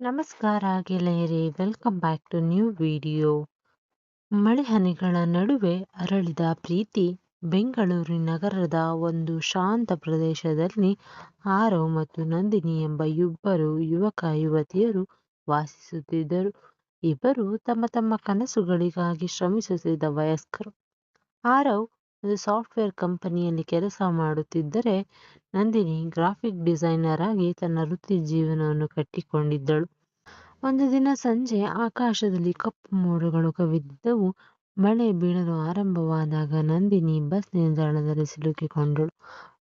ನಮಸ್ಕಾರ ಗೆಳೆಯರೇ, welcome back to new video. ಮಳೆಹನಿಗಳ ನಡುವೆ ಅರಳಿದ ಪ್ರೀತಿ. ಬೆಂಗಳೂರು ನಗರದ ಒಂದು ಶಾಂತ ಪ್ರದೇಶದಲ್ಲಿ ಆರವ್ ಮತ್ತು ನಂದಿನಿ ಎಂಬ ಇಬ್ಬರು ಯುವಕ ಯುವತಿಯರು ವಾಸಿಸುತ್ತಿದ್ದರು. ಇಬ್ಬರು ತಮ್ಮ ತಮ್ಮ ಕನಸುಗಳಿಗಾಗಿ ಶ್ರಮಿಸುತ್ತಿದ್ದ ವಯಸ್ಕರು. ಆರವ್ ಒಂದು ಸಾಫ್ಟ್ವೇರ್ ಕಂಪನಿಯಲ್ಲಿ ಕೆಲಸ ಮಾಡುತ್ತಿದ್ದರೆ, ನಂದಿನಿ ಗ್ರಾಫಿಕ್ ಡಿಸೈನರ್ ಆಗಿ ತನ್ನ ವೃತ್ತಿ ಜೀವನವನ್ನು ಕಟ್ಟಿಕೊಂಡಿದ್ದಳು. ಒಂದು ದಿನ ಸಂಜೆ ಆಕಾಶದಲ್ಲಿ ಕಪ್ಪು ಮೋಡಗಳು ಕವಿದಿದ್ದವು. ಮಳೆ ಬೀಳಲು ಆರಂಭವಾದಾಗ ನಂದಿನಿ ಬಸ್ ನಿಲ್ದಾಣದಲ್ಲಿ ಸಿಲುಕಿಕೊಂಡಳು.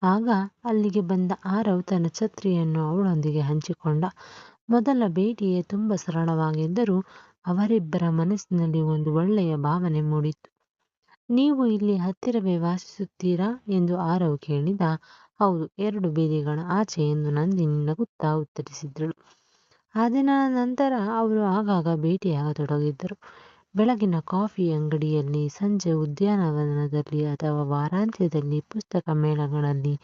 ಆಗ ಅಲ್ಲಿಗೆ ಬಂದ ಆರವ್ ತನ್ನ ಛತ್ರಿಯನ್ನು ಅವಳೊಂದಿಗೆ ಹಂಚಿಕೊಂಡ. ಮೊದಲ ಭೇಟಿಯೇ ತುಂಬಾ ಸರಳವಾಗಿದ್ದರೂ ಅವರಿಬ್ಬರ ಮನಸ್ಸಿನಲ್ಲಿ ಒಂದು ಒಳ್ಳೆಯ ಭಾವನೆ ಮೂಡಿತ್ತು. ನೀವು ಇಲ್ಲಿ ಹತ್ತಿರವೇ ವಾಸಿಸುತ್ತೀರಾ ಎಂದು ಆರವ್ ಕೇಳಿದ. ಹೌದು, 2 ಬೀದಿಗಳ ಆಚೆ ಎಂದು ನಂದಿನಿ ನಗುತ್ತಾ ಉತ್ತರಿಸಿದಳು. ಆ ದಿನದ ನಂತರ ಅವರು ಆಗಾಗ ಭೇಟಿಯಾಗತೊಡಗಿದ್ದರು. ಬೆಳಗಿನ ಕಾಫಿ ಅಂಗಡಿಯಲ್ಲಿ, ಸಂಜೆ ಉದ್ಯಾನವನದಲ್ಲಿ ಅಥವಾ ವಾರಾಂತ್ಯದಲ್ಲಿ ಪುಸ್ತಕ ಮೇಳಗಳಲ್ಲಿ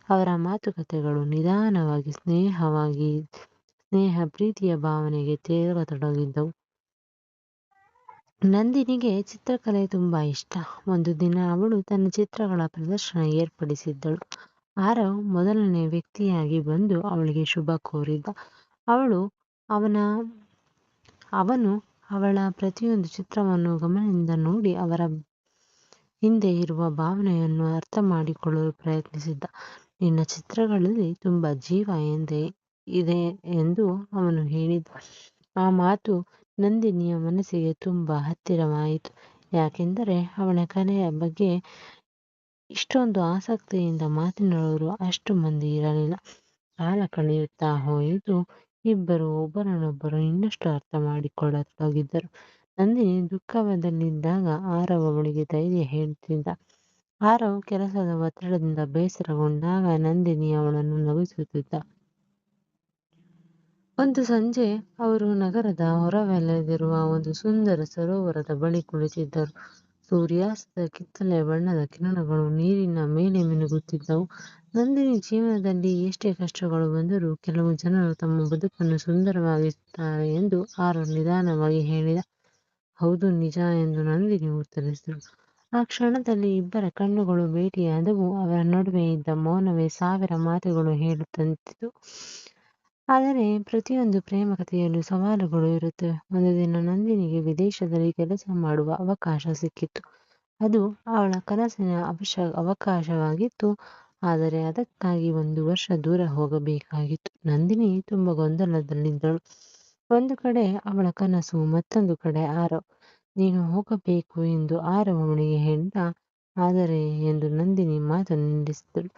ಅವರ ಮಾತುಕತೆಗಳು ನಿಧಾನವಾಗಿ ಸ್ನೇಹ ಪ್ರೀತಿಯ ಭಾವನೆಗೆ ತೇಲತೊಡಗಿದ್ದವು. ನಂದಿನಿಗೆ ಚಿತ್ರಕಲೆ ತುಂಬಾ ಇಷ್ಟ. ಒಂದು ದಿನ ಅವಳು ತನ್ನ ಚಿತ್ರಗಳ ಪ್ರದರ್ಶನ ಏರ್ಪಡಿಸಿದ್ದಳು. ಆರವ್ ಮೊದಲನೇ ವ್ಯಕ್ತಿಯಾಗಿ ಬಂದು ಅವಳಿಗೆ ಶುಭ ಕೋರಿದ್ದ. ಅವನು ಅವಳ ಪ್ರತಿಯೊಂದು ಚಿತ್ರವನ್ನು ಗಮನದಿಂದ ನೋಡಿ ಅವರ ಹಿಂದೆ ಇರುವ ಭಾವನೆಯನ್ನು ಅರ್ಥ ಮಾಡಿಕೊಳ್ಳಲು ಪ್ರಯತ್ನಿಸಿದ್ದ. ನಿನ್ನ ಚಿತ್ರಗಳಲ್ಲಿ ತುಂಬಾ ಜೀವ ಇದೆ ಎಂದು ಅವನು ಹೇಳಿದ. ಆ ಮಾತು ನಂದಿನಿಯ ಮನಸ್ಸಿಗೆ ತುಂಬಾ ಹತ್ತಿರವಾಯಿತು. ಯಾಕೆಂದರೆ ಅವಳ ಕಲೆಯ ಬಗ್ಗೆ ಇಷ್ಟೊಂದು ಆಸಕ್ತಿಯಿಂದ ಮಾತನಾಡುವವರು ಅಷ್ಟು ಮಂದಿ ಇರಲಿಲ್ಲ. ಕಾಲ ಕಳೆಯುತ್ತಾ ಹೋಯಿತು. ಇಬ್ಬರು ಒಬ್ಬರನ್ನೊಬ್ಬರು ಇನ್ನಷ್ಟು ಅರ್ಥ ಮಾಡಿಕೊಳ್ಳತೊಡಗಿದ್ದರು. ನಂದಿನಿ ದುಃಖದಲ್ಲಿದ್ದಾಗ ಆರವ್ ಅವಳಿಗೆ ಧೈರ್ಯ ಹೇಳುತ್ತಿದ್ದ. ಆರವ್ ಕೆಲಸದ ಒತ್ತಡದಿಂದ ಬೇಸರಗೊಂಡಾಗ ನಂದಿನಿ ಅವಳನ್ನು ನಗಿಸುತ್ತಿದ್ದ. ಒಂದು ಸಂಜೆ ಅವರು ನಗರದ ಹೊರವಲಯದಲ್ಲಿರುವ ಒಂದು ಸುಂದರ ಸರೋವರದ ಬಳಿ ಕುಳಿತಿದ್ದರು. ಸೂರ್ಯಾಸ್ತದ ಕಿತ್ತಳೆ ಬಣ್ಣದ ಕಿರಣಗಳು ನೀರಿನ ಮೇಲೆ ಮಿನುಗುತ್ತಿದ್ದವು. ನಂದಿನಿ ಜೀವನದಲ್ಲಿ ಎಷ್ಟೇ ಕಷ್ಟಗಳು ಬಂದರೂ ಕೆಲವು ಜನರು ತಮ್ಮ ಬದುಕನ್ನು ಸುಂದರವಾಗಿಸುತ್ತಾರೆ ಎಂದು ಆರವ್ ನಿಧಾನವಾಗಿ ಹೇಳಿದ. ಹೌದು, ನಿಜ ಎಂದು ನಂದಿನಿ ಉತ್ತರಿಸಿದಳು. ಆ ಕ್ಷಣದಲ್ಲಿ ಇಬ್ಬರ ಕಣ್ಣುಗಳು ಭೇಟಿಯಾದವು. ಅವರ ನಡುವೆ ಇದ್ದ ಮೌನವೇ 1000 ಮಾತುಗಳು ಹೇಳುತ್ತಂತಿತ್ತು. ಆದರೆ ಪ್ರತಿಯೊಂದು ಪ್ರೇಮ ಕಥೆಯಲ್ಲೂ ಸವಾಲುಗಳು ಇರುತ್ತವೆ. ಒಂದು ದಿನ ನಂದಿನಿಗೆ ವಿದೇಶದಲ್ಲಿ ಕೆಲಸ ಮಾಡುವ ಅವಕಾಶ ಸಿಕ್ಕಿತು. ಅದು ಅವಳ ಕನಸಿನ ಅವಕಾಶವಾಗಿತ್ತು. ಆದರೆ ಅದಕ್ಕಾಗಿ 1 ವರ್ಷ ದೂರ ಹೋಗಬೇಕಾಗಿತ್ತು. ನಂದಿನಿ ತುಂಬಾ ಗೊಂದಲದಲ್ಲಿದ್ದಳು. ಒಂದು ಕಡೆ ಅವಳ ಕನಸು, ಮತ್ತೊಂದು ಕಡೆ ಆರವ್. ನೀನು ಹೋಗಬೇಕು ಎಂದು ಆರವ್ ಅವಳಿಗೆ ಹೇಳಿದ. ಆದರೆ ಎಂದು ನಂದಿನಿ ಮಾತನ್ನು ನಿಲ್ಲಿಸಿದಳು.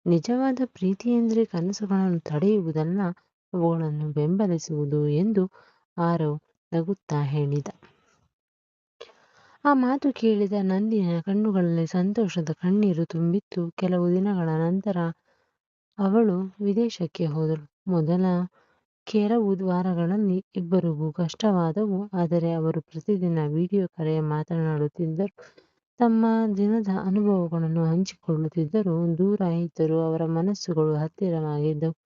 ನಿಜವಾದ ಪ್ರೀತಿ ಎಂದರೆ ಕನಸುಗಳನ್ನು ತಡೆಯುವುದಲ್ಲ, ಅವುಗಳನ್ನು ಬೆಂಬಲಿಸುವುದು ಎಂದು ಆರವ್ ನಗುತ್ತಾ ಹೇಳಿದ. ಆ ಮಾತು ಕೇಳಿದ ನಂದಿನಿಯ ಕಣ್ಣುಗಳಲ್ಲಿ ಸಂತೋಷದ ಕಣ್ಣೀರು ತುಂಬಿತ್ತು. ಕೆಲವು ದಿನಗಳ ನಂತರ ಅವಳು ವಿದೇಶಕ್ಕೆ ಹೋದಳು. ಮೊದಲ ಕೆಲವು ವಾರಗಳಲ್ಲಿ ಇಬ್ಬರಿಗೂ ಕಷ್ಟವಾದವು. ಆದರೆ ಅವರು ಪ್ರತಿದಿನ ವಿಡಿಯೋ ಕರೆ ಮಾತನಾಡುತ್ತಿದ್ದರು. ತಮ್ಮ ದಿನದ ಅನುಭವಗಳನ್ನು ಹಂಚಿಕೊಳ್ಳುತ್ತಿದ್ದರು. ದೂರ ಇದ್ದರೂ ಅವರ ಮನಸ್ಸುಗಳು ಹತ್ತಿರವಾಗಿದ್ದವು.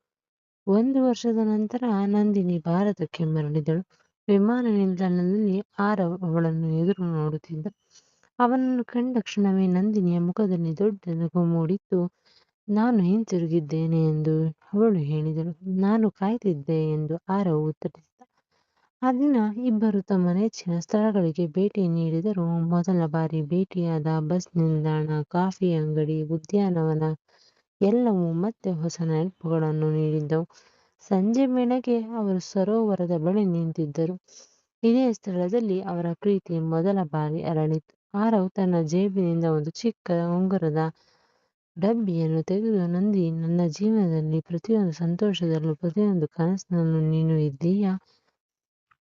1 ವರ್ಷದ ನಂತರ ನಂದಿನಿ ಭಾರತಕ್ಕೆ ಮರಳಿದಳು. ವಿಮಾನ ನಿಲ್ದಾಣದಲ್ಲಿ ಆರವ್ ಅವಳನ್ನು ಎದುರು ನೋಡುತ್ತಿದ್ದ. ಅವನನ್ನು ಕಂಡ ಕ್ಷಣವೇ ನಂದಿನಿಯ ಮುಖದಲ್ಲಿ ದೊಡ್ಡ ನಗು ಮೂಡಿತ್ತು. ನಾನು ಹಿಂತಿರುಗಿದ್ದೇನೆ ಎಂದು ಅವಳು ಹೇಳಿದಳು. ನಾನು ಕಾಯ್ತಿದ್ದೆ ಎಂದು ಆರವ್ ಉತ್ತರಿಸಿದ. ಆ ದಿನ ಇಬ್ಬರು ತಮ್ಮ ನೆಚ್ಚಿನ ಸ್ಥಳಗಳಿಗೆ ಭೇಟಿ ನೀಡಿದರು. ಮೊದಲ ಬಾರಿ ಭೇಟಿಯಾದ ಬಸ್ ನಿಲ್ದಾಣ, ಕಾಫಿ ಅಂಗಡಿ, ಉದ್ಯಾನವನ ಎಲ್ಲವೂ ಮತ್ತೆ ಹೊಸ ನೆನಪುಗಳನ್ನು ನೀಡಿದ್ದವು. ಸಂಜೆ ವೇಳೆಗೆ ಅವರು ಸರೋವರದ ಬಳಿ ನಿಂತಿದ್ದರು. ಇದೇ ಸ್ಥಳದಲ್ಲಿ ಅವರ ಪ್ರೀತಿ ಮೊದಲ ಬಾರಿ ಅರಳಿತು. ಆರವ್ ತನ್ನ ಜೇಬಿನಿಂದ ಒಂದು ಚಿಕ್ಕ ಉಂಗುರದ ಡಬ್ಬಿಯನ್ನು ತೆಗೆದು, ನಂದಿ, ನನ್ನ ಜೀವನದಲ್ಲಿ ಪ್ರತಿಯೊಂದು ಸಂತೋಷದಲ್ಲೂ ಪ್ರತಿಯೊಂದು ಕನಸಿನಲ್ಲೂ ನೀನು ಇದ್ದೀಯಾ?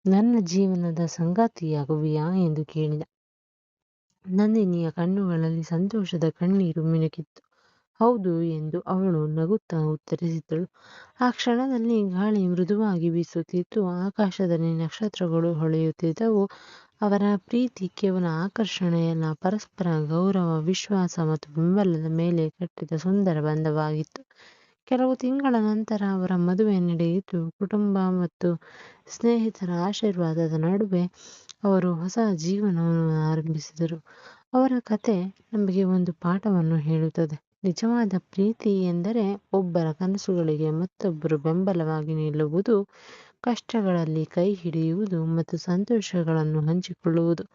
ನನ್ನ ಜೀವನದ ಸಂಗಾತಿಯಾಗುವಿಯಾ ಎಂದು ಕೇಳಿದ. ನಂದಿನಿಯ ಕಣ್ಣುಗಳಲ್ಲಿ ಸಂತೋಷದ ಕಣ್ಣೀರು ಮಿನುಗಿತ್ತು. ಹೌದು ಎಂದು ಅವಳು ನಗುತ್ತಾ ಉತ್ತರಿಸಿದಳು. ಆ ಕ್ಷಣದಲ್ಲಿ ಗಾಳಿ ಮೃದುವಾಗಿ ಬೀಸುತ್ತಿತ್ತು. ಆಕಾಶದಲ್ಲಿ ನಕ್ಷತ್ರಗಳು ಹೊಳೆಯುತ್ತಿದ್ದವು. ಅವರ ಪ್ರೀತಿ ಕೇವಲ ಆಕರ್ಷಣೆಯಲ್ಲ, ಪರಸ್ಪರ ಗೌರವ, ವಿಶ್ವಾಸ ಮತ್ತು ಬೆಂಬಲದ ಮೇಲೆ ಕಟ್ಟಿದ ಸುಂದರ ಬಂಧವಾಗಿತ್ತು. ಕೆಲವು ತಿಂಗಳ ನಂತರ ಅವರ ಮದುವೆ ನಡೆಯಿತು. ಕುಟುಂಬ ಮತ್ತು ಸ್ನೇಹಿತರ ಆಶೀರ್ವಾದದ ನಡುವೆ ಅವರು ಹೊಸ ಜೀವನವನ್ನು ಆರಂಭಿಸಿದರು. ಅವರ ಕತೆ ನಮಗೆ ಒಂದು ಪಾಠವನ್ನು ಹೇಳುತ್ತದೆ. ನಿಜವಾದ ಪ್ರೀತಿ ಎಂದರೆ ಒಬ್ಬರ ಕನಸುಗಳಿಗೆ ಮತ್ತೊಬ್ಬರು ಬೆಂಬಲವಾಗಿ ನಿಲ್ಲುವುದು, ಕಷ್ಟಗಳಲ್ಲಿ ಕೈ ಹಿಡಿಯುವುದು ಮತ್ತು ಸಂತೋಷಗಳನ್ನು ಹಂಚಿಕೊಳ್ಳುವುದು.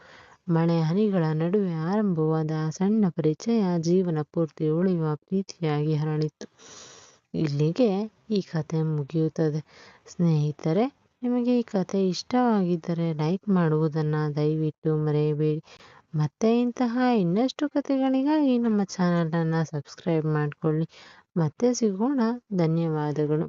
ಮಳೆ ಹನಿಗಳ ನಡುವೆ ಆರಂಭವಾದ ಆ ಸಣ್ಣ ಪರಿಚಯ ಜೀವನ ಪೂರ್ತಿ ಉಳಿಯುವ ಪ್ರೀತಿಯಾಗಿ ಹರಡಿತು. ಇಲ್ಲಿಗೆ ಈ ಕತೆ ಮುಗಿಯುತ್ತದೆ. ಸ್ನೇಹಿತರೆ, ನಿಮಗೆ ಈ ಕತೆ ಇಷ್ಟವಾಗಿದ್ದರೆ ಲೈಕ್ ಮಾಡುವುದನ್ನು ದಯವಿಟ್ಟು ಮರೆಯಬೇಡಿ. ಮತ್ತೆ ಇಂತಹ ಇನ್ನಷ್ಟು ಕತೆಗಳಿಗಾಗಿ ನಮ್ಮ ಚಾನಲನ್ನು ಸಬ್ಸ್ಕ್ರೈಬ್ ಮಾಡಿಕೊಳ್ಳಿ. ಮತ್ತೆ ಸಿಗೋಣ. ಧನ್ಯವಾದಗಳು.